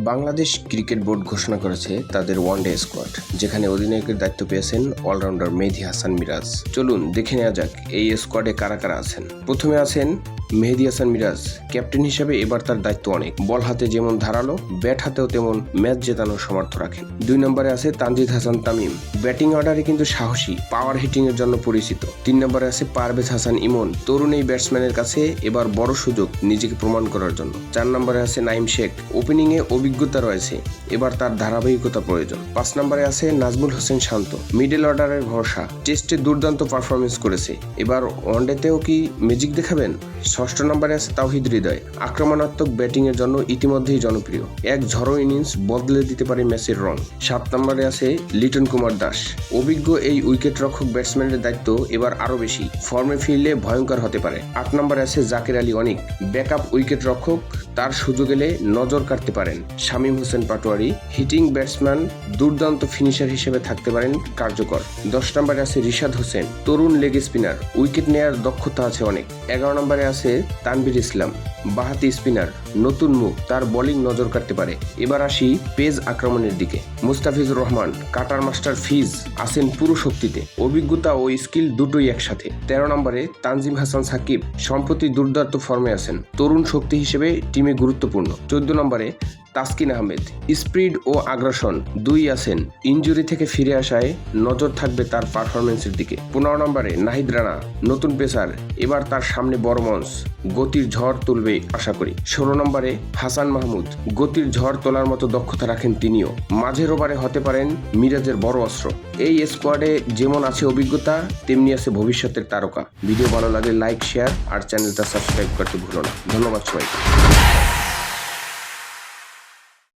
Bangladesh cricket board ঘোষণা করেছে তাদের ওয়ানডে স্কোয়াড, যেখানে অধিনায়কের দায়িত্ব পেয়েছেন অলরাউন্ডার মেহেদী হাসান মিরাজ। চলুন দেখে নেওয়া যাক এই স্কোয়াডে কারা কারা আছেন। প্রথমে আছেন মেহেদী হাসান মিরাজ। ক্যাপ্টেন হিসেবে এবার তার দায়িত্ব অনেক। বল হাতে যেমন ধারালো, ব্যাট হাতেও তেমন ম্যাচ জেতানোর সমর্থ রাখেন। 2 নম্বরে আছে তানজিদ হাসান তামিম। ব্যাটিং অর্ডারে কিন্তু সাহসী, পাওয়ার হিটিং এর জন্য পরিচিত। 3 নম্বরে আছে পারভেজ হাসান ইমন। তরুণ এই ব্যাটসম্যানের কাছে এবার বড় সুযোগ নিজেকে প্রমাণ করার জন্য। 4 নম্বরে আছে নাইম শেখ। ওপেনিং এ অভিজ্ঞতা রয়েছে, এবার তার ধারাবাহিকতা প্রয়োজন। 5 নম্বরে আছে নাজমুল হোসেন শান্ত। মিডল অর্ডারের ভরসা, টেস্টে দুর্দান্ত পারফরমেন্স করেছে, এবার ওয়ানডেতেও কি ম্যাজিক দেখাবেন? 6 নম্বরে আছে তাওহিদ হৃদয়। আক্রমণাত্মক ব্যাটিং এর জন্য ইতিমধ্যেই জনপ্রিয়, এক ঝড়ো ইনিংস বদলে দিতে পারে ম্যাচের রং। 7 নম্বরে আছে লিটন কুমার দাস। অভিজ্ঞ এই উইকেট রক্ষক ব্যাটসম্যানের দায়িত্ব এবার আরো বেশি, ফর্মে ফিরলে ভয়ঙ্কর হতে পারে। 8 নম্বরে আছে জাকের আলী অনিক। ব্যাকআপ উইকেট রক্ষক, তার সুযোগ এলে নজর কাটতে পারেন। শামীম হোসেন পাটোয়ারি। হিটিং ব্যাটসম্যান, দুর্দান্ত ফিনিশার হিসেবে থাকতে পারেন কার্যকর। 10 নম্বরে আছে রিশাদ হোসেন। তরুণ লেগ স্পিনার, উইকেট নেয়ার দক্ষতা আছে অনেক। 11 নম্বরে আছে তানভীর ইসলাম। বাহাতি স্পিনার, নতুন মুখ, তার বোলিং নজর কাটতে পারে। এবার আসি পেস আক্রমণের দিকে। মুস্তাফিজুর রহমান, কাটার মাস্টার ফিজ আছেন পুরো শক্তিতে, অভিজ্ঞতা ও স্কিল দুটোই একসাথে। 13 নম্বরে তানজিম হাসান সাকিব। সম্প্রতি দুর্দান্ত ফর্মে আছেন, তরুণ শক্তি হিসেবে টিমে গুরুত্বপূর্ণ। 14 নম্বরে তাসকিন আহমেদ। স্পিড ও আগ্রাসন দুই আছেন, ইনজুরি থেকে ফিরে আসায় নজর থাকবে তার পারফরমেন্সের দিকে। 15 নম্বরে নাহিদ রানা। নতুন পেসার, এবার তার সামনে বড় মঞ্চ, গতির ঝড় তুলবে আশা করি। 16 নম্বরে হাসান মাহমুদ। গতির ঝড় তোলার মতো দক্ষতা রাখেন তিনিও, মাঝের ওভারে হতে পারেন মিরাজের বড় অস্ত্র। এই স্কোয়াডে যেমন আছে অভিজ্ঞতা, তেমনি আছে ভবিষ্যতের তারকা। ভিডিও ভালো লাগলে লাইক, শেয়ার আর চ্যানেলটা সাবস্ক্রাইব করতে ভুলো না। ধন্যবাদ সবাইকে।